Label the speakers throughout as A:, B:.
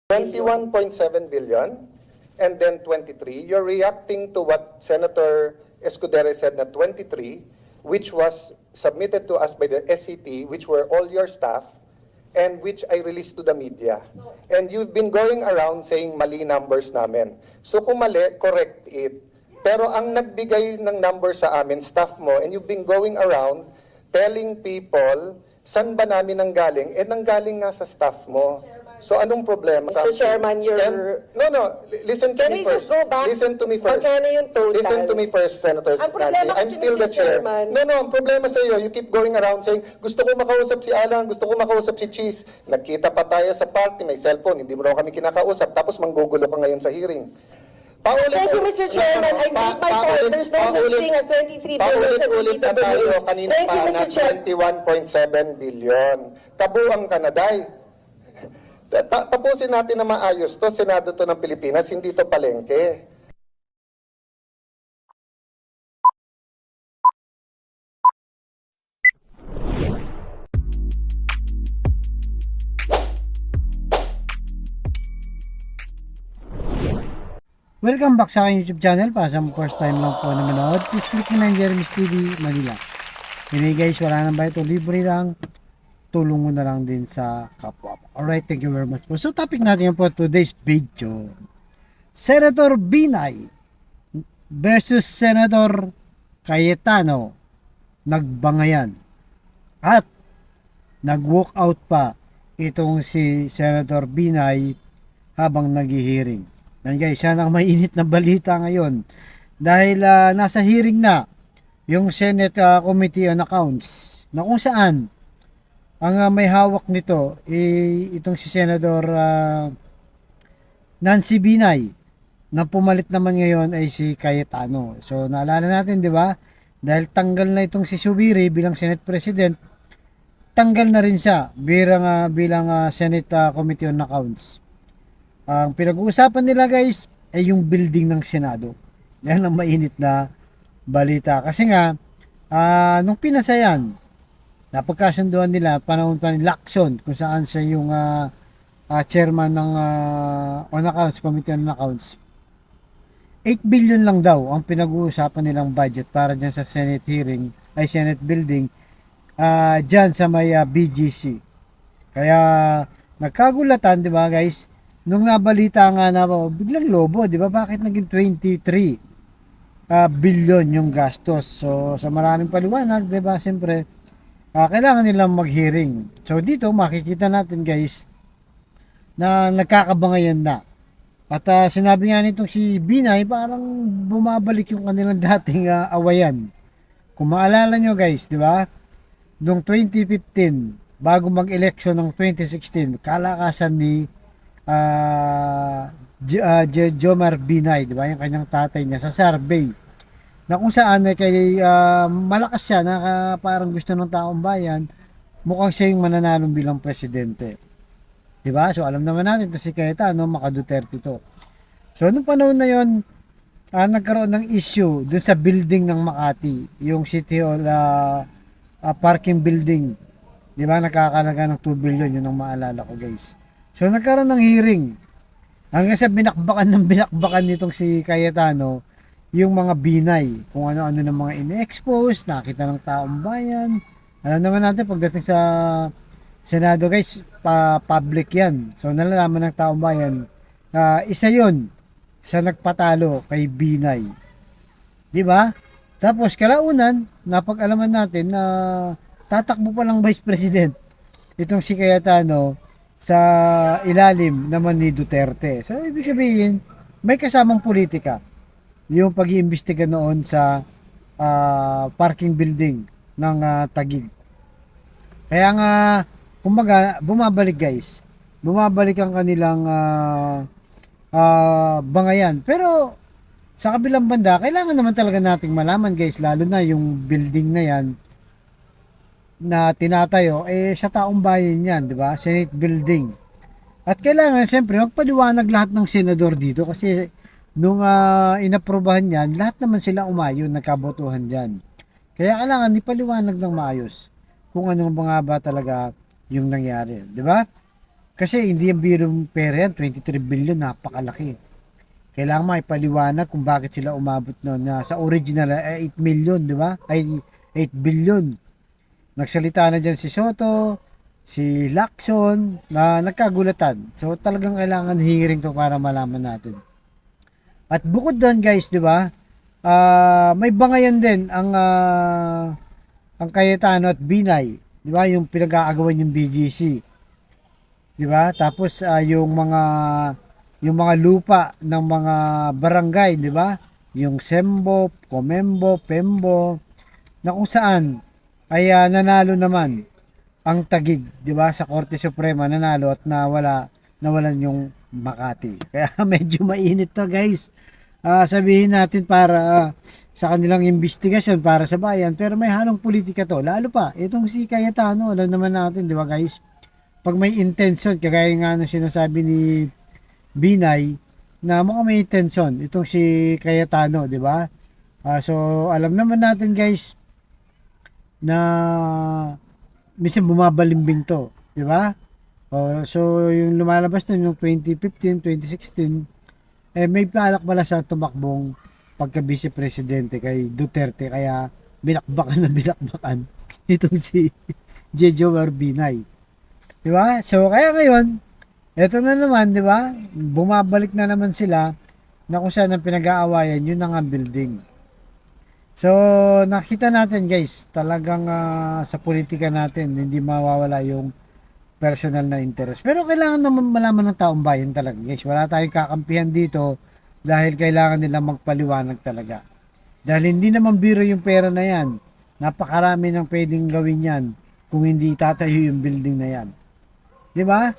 A: 21.7 billion and then 23. You're reacting to what Senator Escudero said na 23, which was submitted to us by the SCT, which were all your staff, and which I released to the media. And you've been going around saying mali numbers namin. So kung mali, correct it. Pero ang nagbigay ng number sa amin, staff mo, and you've been going around telling people, saan ba namin nanggaling? Eh, nanggaling nga sa staff mo. So anong problema?
B: Mr. Chairman,
A: listen to
B: Can
A: me
B: we
A: first.
B: just go back?
A: Listen to me first.
B: Magkano yung total?
A: Listen to me first, Senator
B: Ang problema
A: Nancy. I'm
B: kasi,
A: still the
B: Mr.
A: chair.
B: Chairman.
A: No, ang problema sa iyo, you keep going around saying, gusto ko makausap si Alan, gusto ko makausap si Cheese. Nagkita pa tayo sa party, may cellphone, hindi mo raw kami kinakausap, tapos manggugulo ka ngayon sa hearing.
B: Thank you, Mr. Chairman. I made my point. There's no such thing as 23 billion.
A: Paulit-ulit na tayo kanina
B: Thank you,
A: pa na
B: Mr. Chair.
A: 21.7 billion. Tabuang ka na, Day. Tapusin natin na maayos to. Senado to ng Pilipinas, hindi to palengke.
C: Welcome back sa aking YouTube channel. Para sa first time lang po na manood, please click mo na yung Jeremy's TV Manila. Hindi guys, wala nang bayad o libre lang. Tulong mo na lang din sa kapwa. Alright, thank you very much po. So topic natin po today's video. Senator Binay versus Senator Cayetano nagbangayan. At nag-walk out pa itong si Senator Binay habang naghihiring. Yan guys, yan ang mainit na balita ngayon. Dahil nasa hearing na yung Senate Committee on Accounts na kung saan ang may hawak nito itong si Senator Nancy Binay na pumalit naman ngayon ay si Cayetano. So naalala natin, di ba? Dahil tanggal na itong si Subiri bilang Senate President, tanggal na rin siya bilang Senate Committee on Accounts. Ang pinag-uusapan nila guys ay yung building ng Senado. Yan ang mainit na balita. Kasi nga, nung pinasayan, napagkasunduan nila, panahon pa ni Lacson, kung saan siya yung chairman ng on accounts, Committee on Accounts. 8 billion lang daw ang pinag-uusapan nilang budget para dyan sa Senate hearing, ay Senate building, dyan sa may BGC. Kaya, nagkagulatan, di ba guys? Nung nabalita nga na biglang lobo, di ba? Bakit naging 23 billion yung gastos? So, sa maraming paliwanag, di ba? Siyempre, kailangan nilang mag-hearing. So, dito makikita natin guys na nagkakabangayan na. At sinabi nga nitong si Binay, parang bumabalik yung kanilang dating awayan. Kung maalala nyo guys, di ba? Noong 2015, bago mag-election ng 2016, kalakasan ni Jomar Binay, di ba? Yung kanyang tatay niya sa survey na kung saan malakas siya na parang gusto ng taong bayan, mukhang siya yung mananalong bilang presidente. Di ba? So alam naman natin to si Cayetano, maka Duterte to. So nung panahon na yon, nagkaroon ng issue dun sa building ng Makati, yung City Hall parking building. Di ba? Nakakalaga ng 2 billion, yun ang maalala ko guys. So nagkaroon ng hearing hanggang sa binakbakan nitong si Cayetano yung mga Binay, kung ano-ano ng mga in-expose, nakita ng taong bayan. Alam naman natin pagdating sa Senado guys, public yan. So nalalaman ng taong bayan, isa yon sa nagpatalo kay Binay. Di ba? Tapos kalaunan, napag-alaman natin na tatakbo pa lang Vice President itong si Cayetano sa ilalim naman ni Duterte. So, ibig sabihin, may kasamang politika yung pag-iimbestiga noon sa parking building ng Taguig. Kaya nga, kumbaga, bumabalik guys. Bumabalik ang kanilang bangayan. Pero, sa kabilang banda, kailangan naman talaga nating malaman guys, lalo na yung building na yan, na tinatayo sa taong bayan yan, di ba? Senate building. At kailangan siyempre magpaliwanag lahat ng senador dito kasi nung inaprobahan yan, lahat naman sila umayon, nagkabotohan diyan. Kaya kailangan ipaliwanag ng maayos kung anong mga ba talaga yung nangyari, di ba? Kasi hindi yung birong pera yan, 23 billion, napakalaki. Kailangan maipaliwanag kung bakit sila umabot noon na sa original ay 8 million, di ba? Ay 8 billion. Nagsalita na dyan si Soto, si Lacson, na nagkagulatan. So talagang kailangan hearing to para malaman natin. At bukod doon guys, di ba? May bangayan din ang Cayetano at Binay, di ba? Yung pinag-aagawan yung BGC. Di ba? Tapos yung mga lupa ng mga barangay, di ba? Yung Sembo, Comembo, Pembo, na kung saan ay nanalo naman ang Taguig, di ba? Sa Korte Suprema nanalo at nawalan yung Makati. Kaya medyo mainit to, guys. Sabihin natin para sa kanilang investigasyon para sa bayan, pero may halong politika to. Lalo pa, itong si Cayetano, alam naman natin, di ba guys? Pag may intention, kagaya nga na sinasabi ni Binay, na mukhang may intention, itong si Cayetano, di ba? So, alam naman natin guys, na minsan bumabalimbing to, di ba? So, yung lumalabas nun, yung 2015, 2016, may balak pala sa tumakbong pagka-vice presidente kay Duterte, kaya binakbakan na binakbakan itong si Jejo Binay. Di ba? So, kaya ngayon, eto na naman, di ba? Bumabalik na naman sila na kung saan ang pinag-aawayan, yun ang building. So, nakita natin guys, talagang sa politika natin, hindi mawawala yung personal na interest. Pero kailangan naman malaman ng taong bayan talaga guys. Wala tayong kakampihan dito dahil kailangan nila magpaliwanag talaga. Dahil hindi naman biro yung pera na yan. Napakarami ng pwedeng gawin yan kung hindi tatayo yung building na yan. Di ba?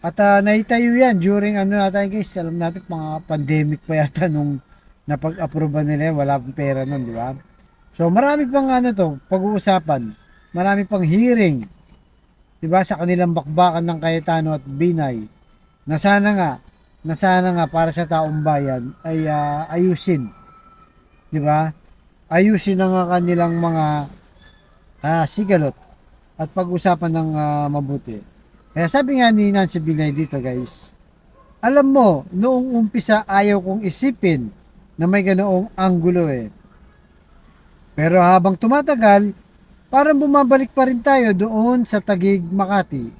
C: At naitayo yan during natin guys, alam natin mga pandemic pa yata nung napag-aproba nila yan, wala pang pera nun, di ba? So marami pang pag-uusapan, marami pang hearing, di ba, sa kanilang bakbakan ng Cayetano at Binay, na sana nga para sa taong bayan ay ayusin, di ba? Ayusin ang kanilang mga sigalot at pag-usapan ng mabuti. Kaya sabi nga ni Nancy Binay dito guys, alam mo, noong umpisa ayaw kong isipin na may ganoong anggulo Pero habang tumatagal, parang bumabalik pa rin tayo doon sa Taguig Makati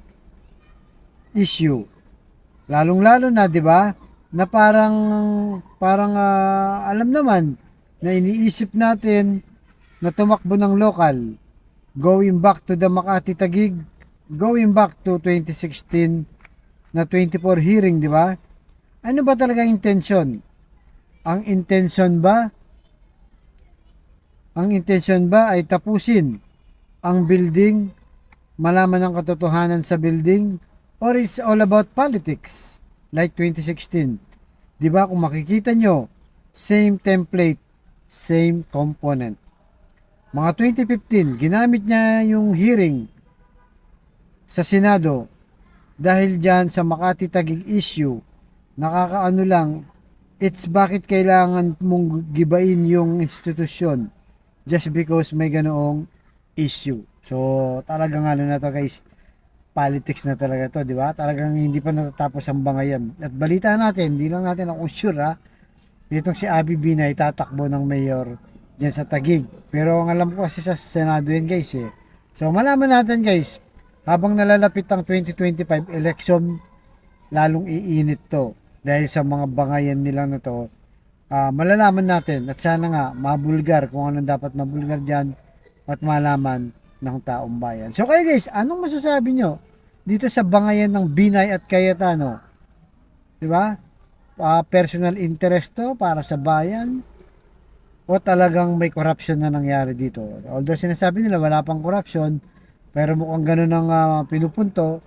C: issue. Lalong-lalo na, 'di ba? Na parang alam naman na iniisip natin na tumakbo ng lokal, going back to the Makati Taguig, going back to 2016 na 24 hearing, 'di ba? Ano ba talaga ang intention? Ang intention ba ay tapusin ang building, malaman ang katotohanan sa building, or it's all about politics like 2016? Di ba, kung makikita nyo, same template, same component. Mga 2015, ginamit niya yung hearing sa Senado dahil dyan sa Makati Taguig issue. Nakakaano lang, it's bakit kailangan mong gibain yung institusyon just because may ganoong issue. So, talagang na to guys, politics na talaga to, di ba? Talagang hindi pa natatapos ang bangayan. At balita natin, hindi lang natin ako sure ditong si Abby Binay tatakbo ng mayor dyan sa Taguig. Pero ang alam ko kasi sa Senado yan guys So, malaman natin guys, habang nalalapit ang 2025 election, lalong iinit to. Dahil sa mga bangayan nila na to, malalaman natin at sana nga mabulgar kung anong dapat mabulgar dyan at malaman ng taong bayan. So kayo guys, anong masasabi nyo dito sa bangayan ng Binay at Cayetano? Diba? Personal interest to para sa bayan o talagang may corruption na nangyari dito? Although sinasabi nila wala pang corruption, pero mukhang ganun ang pinupunto.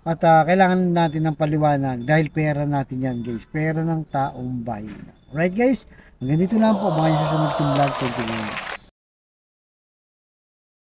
C: At kailangan natin ng paliwanag dahil pera natin yan guys. Pera ng taong bayan. Alright guys, hanggang dito lang po. Abangan nyo sa susunod kong vlog. Thank you.